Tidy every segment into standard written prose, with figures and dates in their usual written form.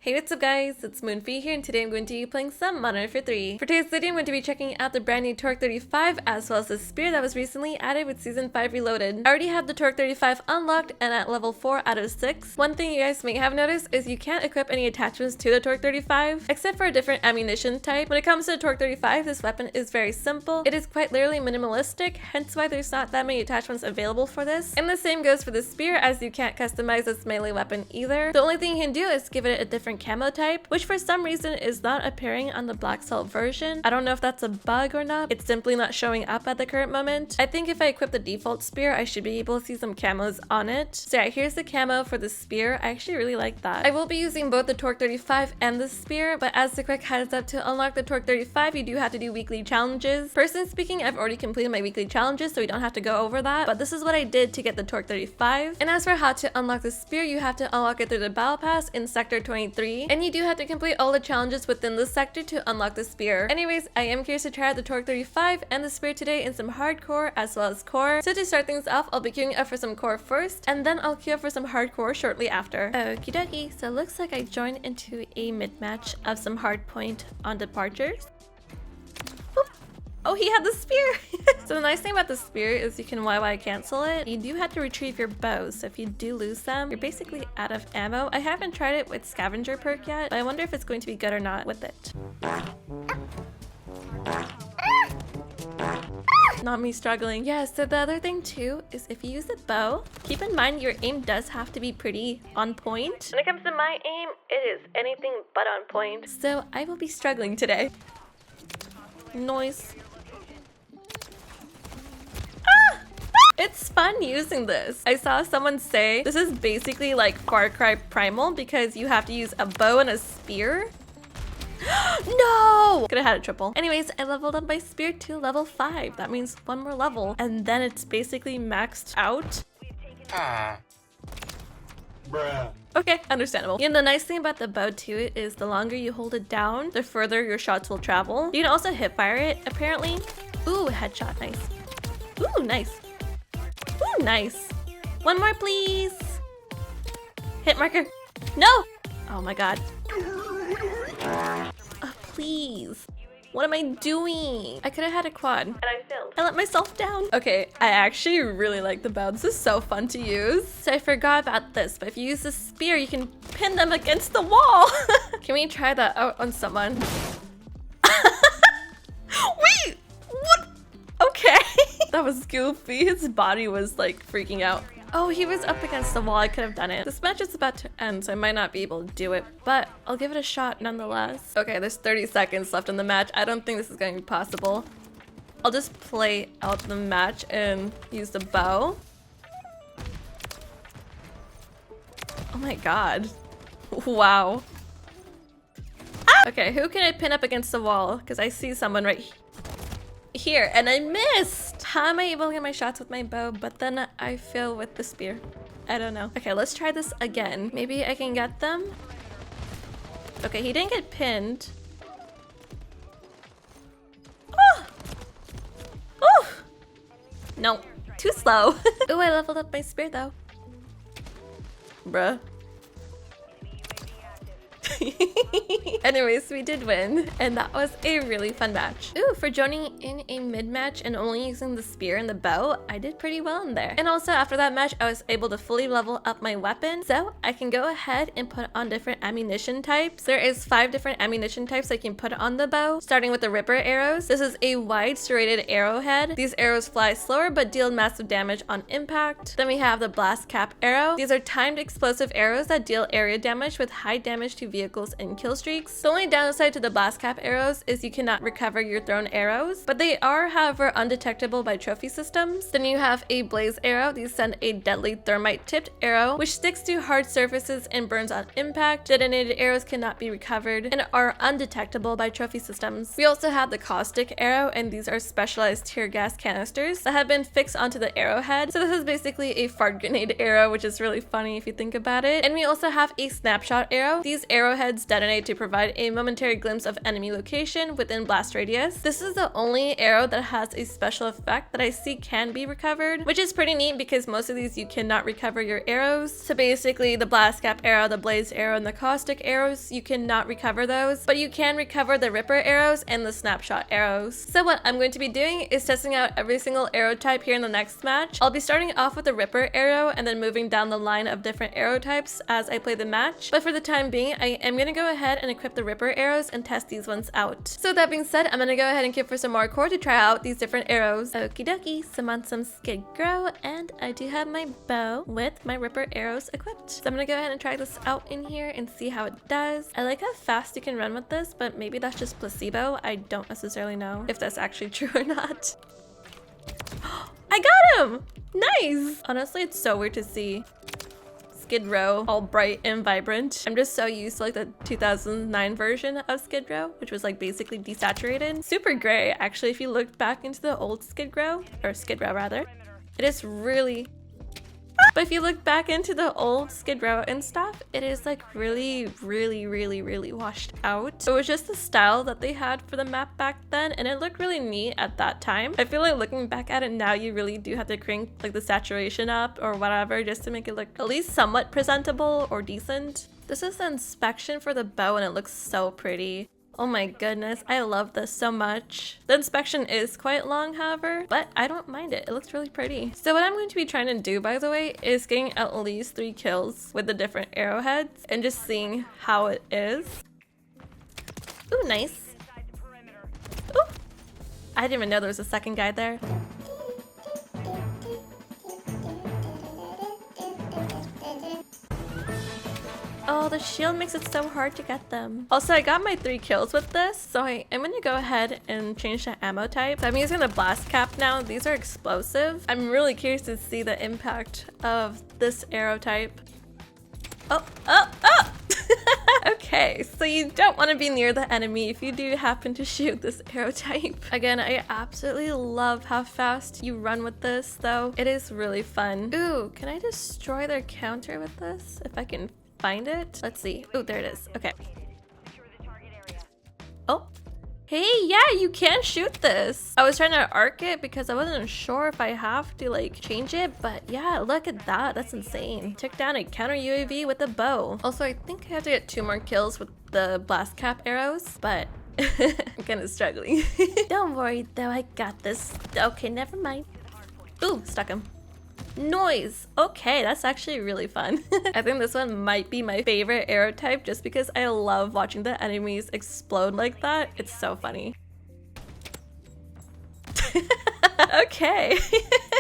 Hey, what's up guys, it's Moonfyye here and today I'm going to be playing some MW3. For today's video I'm going to be checking out the brand new Torque 35 as well as the spear that was recently added with Season 5 Reloaded. I already have the Torque 35 unlocked and at level 4 out of 6. One thing you guys may have noticed is you can't equip any attachments to the Torque 35 except for a different ammunition type. When it comes to the Torque 35, this weapon is very simple. It is quite literally minimalistic, hence why there's not that many attachments available for this. And the same goes for the spear, as you can't customize this melee weapon either. The only thing you can do is give it a different camo type, which for some reason is not appearing on the Black Salt version. I don't know if that's a bug or not. It's simply not showing up at the current moment. I think if I equip the default spear, I should be able to see some camos on it. So yeah, here's the camo for the spear. I actually really like that. I will be using both the Torque 35 and the spear, but as a quick heads up, to unlock the Torque 35, you do have to do weekly challenges. Personally speaking, I've already completed my weekly challenges, so we don't have to go over that, but this is what I did to get the Torque 35. And as for how to unlock the spear, you have to unlock it through the battle pass in Sector 23, and you do have to complete all the challenges within this sector to unlock the spear. Anyways, I am curious to try out the Torque 35 and the spear today in some hardcore as well as core. So to start things off, I'll be queuing up for some core first, and then I'll queue up for some hardcore shortly after. Okie dokie, so it looks like I joined into a mid-match of some hardpoint on departures. Oh, he had the spear! So the nice thing about the spear is you can YY cancel it. You do have to retrieve your bows, so if you do lose them, you're basically out of ammo. I haven't tried it with scavenger perk yet, but I wonder if it's going to be good or not with it. Not me struggling. Yeah, so the other thing too is if you use a bow, keep in mind your aim does have to be pretty on point. When it comes to my aim, it is anything but on point. So I will be struggling today. Noise. It's fun using this. I saw someone say this is basically like Far Cry Primal because you have to use a bow and a spear. No! Could have had a triple. Anyways, I leveled up my spear to level 5. That means one more level. And then it's basically maxed out. Bruh. Okay, understandable. You know, the nice thing about the bow too is the longer you hold it down, the further your shots will travel. You can also hip fire it, apparently. Ooh, headshot, nice. Ooh, nice. Ooh, nice. One more, please. Hit marker. No! Oh my god. Oh, please. What am I doing? I could have had a quad. And I failed. I let myself down. Okay, I actually really like the bow. This is so fun to use. So I forgot about this, but if you use the spear, you can pin them against the wall. Can we try that out on someone? Wait! What? Okay. That was goofy. His body was like freaking out. Oh, he was up against the wall. I could have done it. This match is about to end, so I might not be able to do it, but I'll give it a shot nonetheless. Okay, there's 30 seconds left in the match. I don't think this is going to be possible. I'll just play out the match and use the bow. Oh my god. Wow. Ah! Okay, who can I pin up against the wall? Because I see someone right here, and I missed! How am I able to get my shots with my bow, but then I fail with the spear? I don't know. Okay, let's try this again. Maybe I can get them? Okay, he didn't get pinned. Oh! Oh! No, too slow. Ooh, I leveled up my spear though. Bruh. Anyways, we did win, and that was a really fun match. Ooh, for joining in a mid-match and only using the spear and the bow, I did pretty well in there. And also after that match, I was able to fully level up my weapon, so I can go ahead and put on different ammunition types. There is 5 different ammunition types I can put on the bow, starting with the Ripper arrows. This is a wide serrated arrowhead. These arrows fly slower but deal massive damage on impact. Then we have the Blast Cap arrow. These are timed explosive arrows that deal area damage with high damage to vehicles and kill streaks. The only downside to the Blast Cap arrows is you cannot recover your thrown arrows, but they are, however, undetectable by trophy systems. Then you have a Blaze arrow. These send a deadly thermite tipped arrow, which sticks to hard surfaces and burns on impact. Detonated arrows cannot be recovered and are undetectable by trophy systems. We also have the Caustic arrow, and these are specialized tear gas canisters that have been fixed onto the arrowhead. So this is basically a fart grenade arrow, which is really funny if you think about it. And we also have a Snapshot arrow. These arrowheads detonate to provide provide a momentary glimpse of enemy location within blast radius. This is the only arrow that has a special effect that I see can be recovered, which is pretty neat because most of these you cannot recover your arrows. So basically the blast cap arrow, the blaze arrow, and the caustic arrows, you cannot recover those, but you can recover the ripper arrows and the snapshot arrows. So what I'm going to be doing is testing out every single arrow type here in the next match. I'll be starting off with the ripper arrow and then moving down the line of different arrow types as I play the match. But for the time being, I am going to go ahead and equip the ripper arrows and test these ones out. So with that being said, I'm going to go ahead and queue for some more core to try out these different arrows. Okie dokie, so I'm on some skid grow and I do have my bow with my ripper arrows equipped. So I'm going to go ahead and try this out in here and see how it does. I like how fast you can run with this, but maybe that's just placebo. I don't necessarily know if that's actually true or not. I got him! Nice! Honestly, it's so weird to see Skid Row all bright and vibrant. I'm just so used to like the 2009 version of Skid Row, which was like basically desaturated. Super gray, actually, if you look back into the old Skid Row, or Skid Row rather, it is really... But if you look back into the old Skid Row and stuff, it is like really washed out. It was just the style that they had for the map back then, and it looked really neat at that time. I feel like looking back at it now, you really do have to crank like the saturation up or whatever just to make it look at least somewhat presentable or decent. This is the inspection for the bow and it looks so pretty. Oh my goodness, I love this so much. The inspection is quite long, however, but I don't mind it. It looks really pretty. So what I'm going to be trying to do, by the way, is getting at least 3 kills with the different arrowheads and just seeing how it is. Ooh, nice. Ooh. I didn't even know there was a second guy there. Oh, the shield makes it so hard to get them. Also, I got my 3 kills with this, so I am going to go ahead and change the ammo type. So I'm using the blast cap now. These are explosive. I'm really curious to see the impact of this arrow type. Oh! Okay, so you don't want to be near the enemy if you do happen to shoot this arrow type. Again, I absolutely love how fast you run with this, though. It is really fun. Ooh, can I destroy their counter with this? If I can find it. Let's see. Oh, there it is. Okay. Oh. Hey, yeah, you can shoot this. I was trying to arc it because I wasn't sure if I have to like change it, but yeah, look at that. That's insane. Took down a counter UAV with a bow. Also, I think I have to get 2 more kills with the blast cap arrows, but I'm kind of struggling. Don't worry though, I got this. Okay, never mind. Ooh, stuck him. Noise. Okay, that's actually really fun. I think this one might be my favorite arrow type just because I love watching the enemies explode like that. It's so funny. Okay.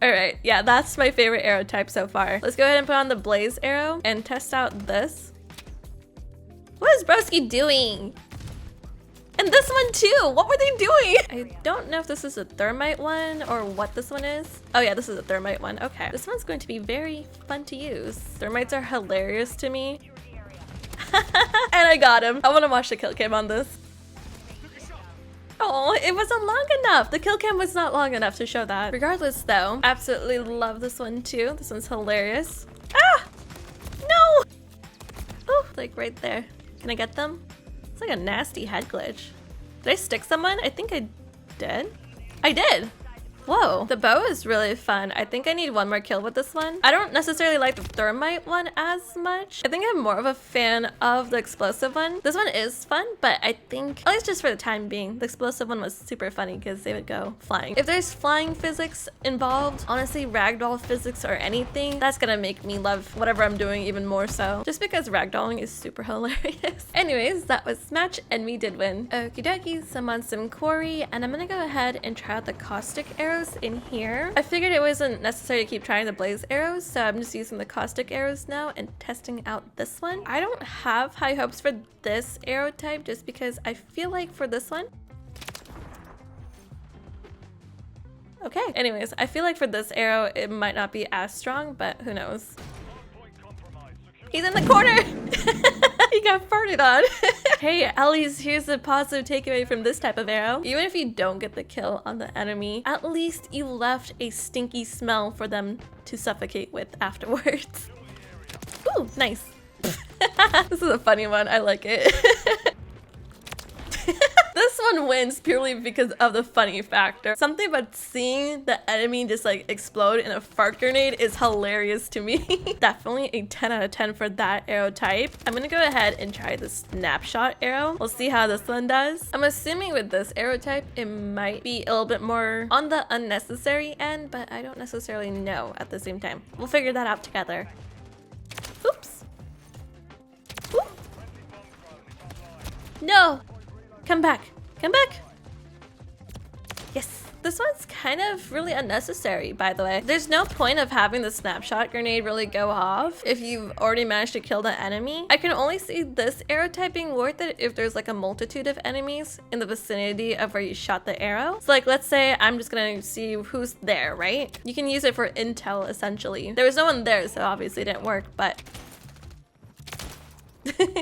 All right, yeah, that's my favorite arrow type so far. Let's go ahead and put on the blaze arrow and test out this. What is Broski doing? And this one too! What were they doing? I don't know if this is a thermite one or what this one is. Oh yeah, this is a thermite one. Okay. This one's going to be very fun to use. Thermites are hilarious to me. And I got him. I want to watch the kill cam on this. Oh, it wasn't long enough. The kill cam was not long enough to show that. Regardless though, absolutely love this one too. This one's hilarious. Ah! No! Oh, like right there. Can I get them? It's like a nasty head glitch. Did I stick someone? I think I did. I did! Whoa, the bow is really fun. I think I need 1 more kill with this one. I don't necessarily like the thermite one as much. I think I'm more of a fan of the explosive one. This one is fun, but I think, at least just for the time being, the explosive one was super funny because they would go flying. If there's flying physics involved, honestly, ragdoll physics or anything, that's gonna make me love whatever I'm doing even more so. Just because ragdolling is super hilarious. Anyways, that was match and we did win. Okie dokie, so I'm on some quarry and I'm gonna go ahead and try out the caustic arrows in here. I figured it wasn't necessary to keep trying the blaze arrows, so I'm just using the caustic arrows now and testing out this one. I don't have high hopes for this arrow type just because I feel like for this one, okay, anyways, I feel like for this arrow it might not be as strong, but who knows. He's in the corner. He got farted on. Hey, at least here's the positive takeaway from this type of arrow. Even if you don't get the kill on the enemy, at least you left a stinky smell for them to suffocate with afterwards. Ooh, nice. This is a funny one. I like it. one wins purely because of the funny factor. Something about seeing the enemy just like explode in a fart grenade is hilarious to me. Definitely a 10 out of 10 for that arrow type. I'm gonna go ahead and try the snapshot arrow. We'll see how this one does. I'm assuming with this arrow type, it might be a little bit more on the unnecessary end, but I don't necessarily know at the same time. We'll figure that out together. Oops. Ooh. No! Come back. Come back! Yes. This one's kind of really unnecessary, by the way. There's no point of having the snapshot grenade really go off if you've already managed to kill the enemy. I can only see this arrow type being worth it if there's like a multitude of enemies in the vicinity of where you shot the arrow. So like, let's say I'm just gonna see who's there, right? You can use it for intel, essentially. There was no one there, so obviously it didn't work, but...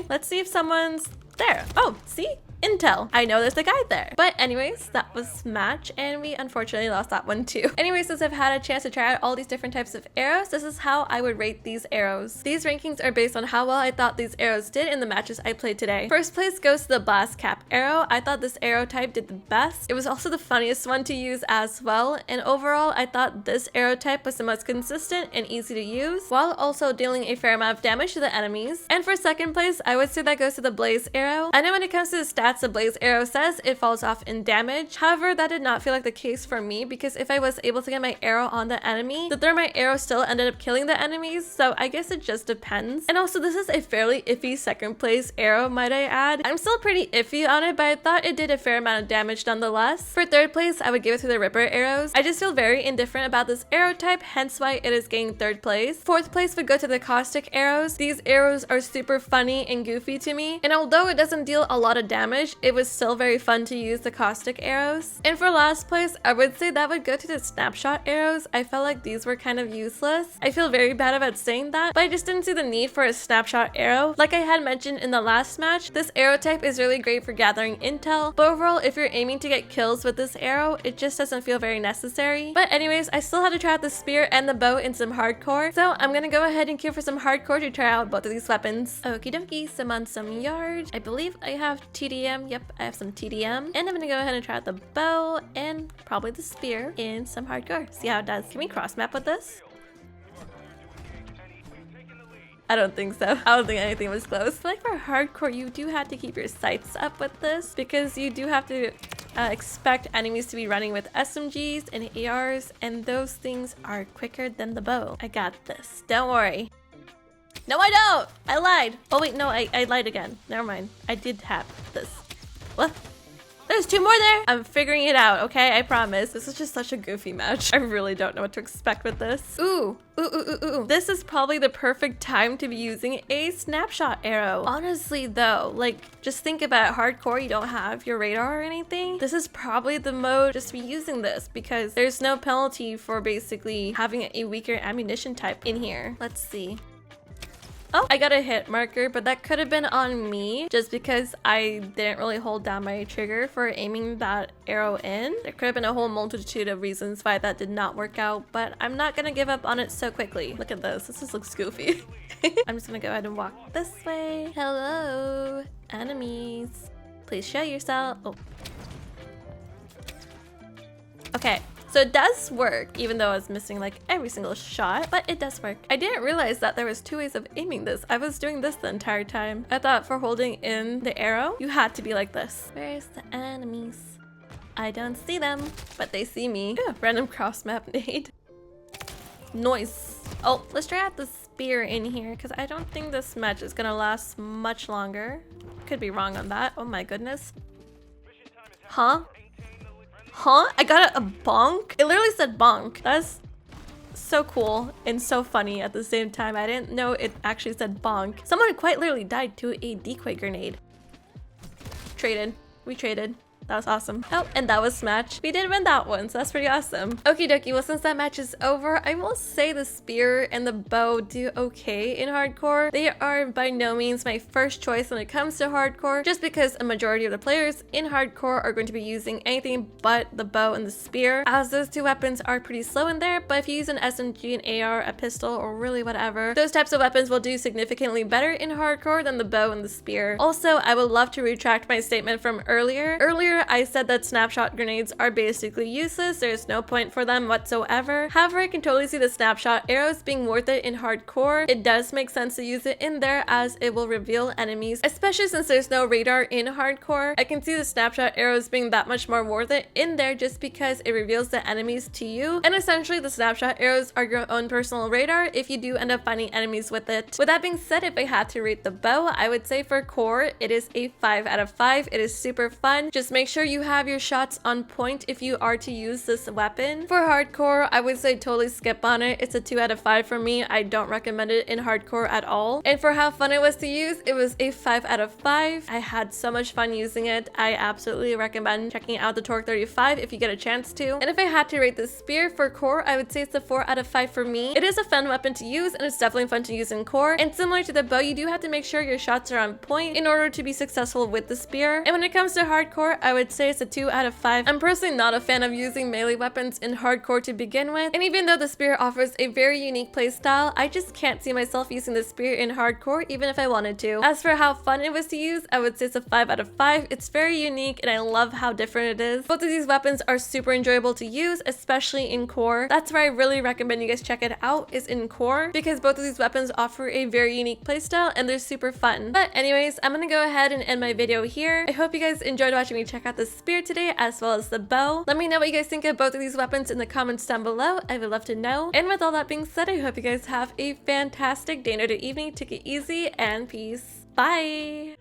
Let's see if someone's there. Oh, see? Intel. I know there's a guy there. But anyways, that was match, and we unfortunately lost that one too. Anyways, since I've had a chance to try out all these different types of arrows, this is how I would rate these arrows. These rankings are based on how well I thought these arrows did in the matches I played today. First place goes to the blast cap arrow. I thought this arrow type did the best. It was also the funniest one to use as well, and overall I thought this arrow type was the most consistent and easy to use, while also dealing a fair amount of damage to the enemies. And for second place, I would say that goes to the blaze arrow. I know when it comes to the stats, the blaze arrow says it falls off in damage. However, that did not feel like the case for me, because if I was able to get my arrow on the enemy, the thermite arrow still ended up killing the enemies, so I guess it just depends. And also, this is a fairly iffy second place arrow, might I add. I'm still pretty iffy on it, but I thought it did a fair amount of damage nonetheless. For third place, I would give it to the ripper arrows. I just feel very indifferent about this arrow type, hence why it is getting third place. Fourth place would go to the caustic arrows. These arrows are super funny and goofy to me, and although it doesn't deal a lot of damage, it was still very fun to use the caustic arrows. And for last place, I would say that would go to the snapshot arrows. I felt like these were kind of useless. I feel very bad about saying that, but I just didn't see the need for a snapshot arrow. Like I had mentioned in the last match, this arrow type is really great for gathering intel, but overall, if you're aiming to get kills with this arrow, it just doesn't feel very necessary. But anyways, I still had to try out the spear and the bow in some hardcore, so I'm gonna go ahead and queue for some hardcore to try out both of these weapons. Okie dokie, so I'm on some yard. I believe I have TDM. Yep, I have some TDM, and I'm gonna go ahead and try out the bow and probably the spear in some hardcore. See how it does. Can we cross map with this? I don't think so. I don't think anything was close. Like for hardcore, you do have to keep your sights up with this, because you do have to expect enemies to be running with SMGs and ARs, and those things are quicker than the bow. I got this. Don't worry. No, I don't! I lied. Oh wait, no, I lied again. Never mind. I did have this. What? There's two more there? I'm figuring it out, okay? I promise. This is just such a goofy match. I really don't know what to expect with this. Ooh. This is probably the perfect time to be using a snapshot arrow. Honestly though, like, just think about it. Hardcore, you don't have your radar or anything. This is probably the mode just to be using this, because there's no penalty for basically having a weaker ammunition type in here. Let's see. Oh, I got a hit marker, but that could have been on me just because I didn't really hold down my trigger for aiming that arrow in. There could have been a whole multitude of reasons why that did not work out, but I'm not gonna give up on it so quickly. Look at this. This just looks goofy. I'm just gonna go ahead and walk this way. Hello, enemies. Please show yourself. Oh. Okay. So it does work, even though I was missing like every single shot, but it does work. I didn't realize that there was two ways of aiming this. I was doing this the entire time. I thought for holding in the arrow, you had to be like this. Where's the enemies? I don't see them, but they see me. Ooh, random cross map nade. Noise. Oh, let's try out the spear in here, because I don't think this match is gonna last much longer. Could be wrong on that. Oh my goodness. Huh? Huh? I got a bonk? It literally said bonk. That's so cool and so funny at the same time. I didn't know it actually said bonk. Someone quite literally died to a decoy grenade. Traded. We traded. That was awesome. Oh, and that was Smash. We did win that one, so that's pretty awesome. Okie dokie, well, since that match is over, I will say the spear and the bow do okay in hardcore. They are by no means my first choice when it comes to hardcore, just because a majority of the players in hardcore are going to be using anything but the bow and the spear, as those two weapons are pretty slow in there. But if you use an SMG, an AR, a pistol, or really whatever, those types of weapons will do significantly better in hardcore than the bow and the spear. Also, I would love to retract my statement from earlier. Earlier, earlier, I said that snapshot grenades are basically useless. There's no point for them whatsoever. However, I can totally see the snapshot arrows being worth it in hardcore. It does make sense to use it in there as it will reveal enemies, especially since there's no radar in hardcore. I can see the snapshot arrows being that much more worth it in there just because it reveals the enemies to you. And essentially the snapshot arrows are your own personal radar if you do end up finding enemies with it. With that being said, if I had to rate the bow, I would say for core, it is a 5 out of 5. It is super fun. Just make sure you have your shots on point if you are to use this weapon. For hardcore, I would say totally skip on it. It's a 2 out of 5 for me. I don't recommend it in hardcore at all. And for how fun it was to use, it was a 5 out of 5. I had so much fun using it. I absolutely recommend checking out the Torque 35 if you get a chance to. And if I had to rate this spear for core, I would say it's a 4 out of 5 for me. It is a fun weapon to use and it's definitely fun to use in core. And similar to the bow, you do have to make sure your shots are on point in order to be successful with the spear. And when it comes to hardcore, I would say it's a 2 out of 5. I'm personally not a fan of using melee weapons in hardcore to begin with. And even though the spear offers a very unique playstyle, I just can't see myself using the spear in hardcore even if I wanted to. As for how fun it was to use, I would say it's a 5 out of 5. It's very unique and I love how different it is. Both of these weapons are super enjoyable to use, especially in core. That's where I really recommend you guys check it out, is in core, because both of these weapons offer a very unique playstyle and they're super fun. But anyways, I'm gonna go ahead and end my video here. I hope you guys enjoyed watching me check out the spear today as well as the bow. Let me know what you guys think of both of these weapons in the comments down below. I would love to know. And with all that being said, I hope you guys have a fantastic day, night, or evening. Take it easy and peace. Bye!